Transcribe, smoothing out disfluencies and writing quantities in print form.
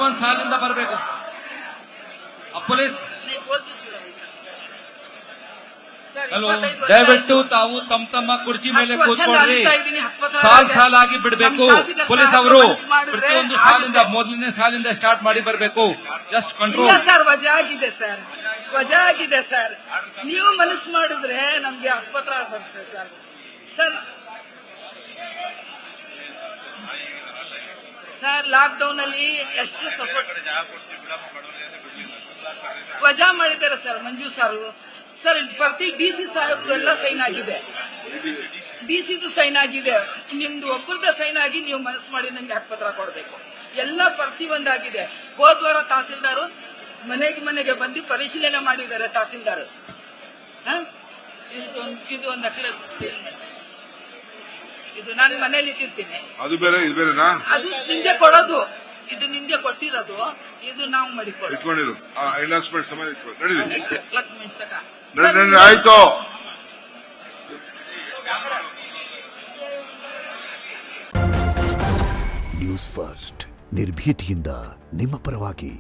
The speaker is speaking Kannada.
ಒಂದ್ ಸಾಲಿಂದ ಬರಬೇಕು. ಪೊಲೀಸ್ ದಯವಿಟ್ಟು ತಾವು ತಮ್ಮ ಕುರ್ಚಿ ಮೇಲೆ ಕೂತ್ಕೊಳ್ರಿ. ಸಾಲಾಗಿ ಬಿಡಬೇಕು. ಪೊಲೀಸ್ ಅವರು ಪ್ರತಿಯೊಂದು ಸಾಲಿಂದ ಮೊದಲನೇ ಸಾಲಿಂದ ಸ್ಟಾರ್ಟ್ ಮಾಡಿ ಬರಬೇಕು. Just control. ಸರ್ ವಜಾ ಆಗಿದೆ ಸರ್. ನೀವು ಮನಸ್ಸು ಮಾಡಿದ್ರೆ ನಮ್ಗೆ ಹಕ್ಕುಪತ್ರ ಬರುತ್ತೆ ಸರ್. ಸರ್ ಲಾಕ್ಡೌನ್ ಅಲ್ಲಿ ಎಷ್ಟು ಸಪೋರ್ಟ್ ವಜಾ ಮಾಡಿದ್ದಾರೆ ಸರ್ ಮಂಜು ಸರ್ ಪ್ರತಿ ಡಿಸಿ ಸಾಹೇಬ್ದು ಎಲ್ಲ ಸೈನ್ ಆಗಿದೆ. ಡಿಸಿದು ಸೈನ್ ಆಗಿದೆ. ನಿಮ್ದು ಒಬ್ಬರದ ಸೈನ್ ಆಗಿ ನೀವು ಮನಸ್ಸು ಮಾಡಿ ನಂಗೆ ಹಕ್ಕುಪತ್ರ ಕೊಡಬೇಕು. ಎಲ್ಲ ಪ್ರತಿಯೊಂದಾಗಿದೆ. ಹೋದ್ವಾರ ತಹಸೀಲ್ದಾರ್ ಮನೆಗೆ ಬಂದು ಪರಿಶೀಲನೆ ಮಾಡಿದ್ದಾರೆ. ತಹಸೀಲ್ದಾರ್ ಇದು ಒಂದು ನಕ್ಲೆಸ್, ಇದು ನಾನು ಮನೇಲಿ ಇಟ್ಟಿರ್ತೀನಿ. ಅದು ಬೇರೆ ಇದು ಬೇರೆನಾ? ಅದು ನಿಮ್ಗೆ ಕೊಡೋದು, ಇದು ನಿಮ್ಗೆ ಕೊಟ್ಟಿರೋದು, ಇದು ನಾವು ಮಾಡಿಕೊಳ್ಳೋದು. ಆಯ್ತು. ನ್ಯೂಸ್ ಫಸ್ಟ್ ನಿರ್ಭೀತಿಯಿಂದ ನಿಮ್ಮ ಪರವಾಗಿ.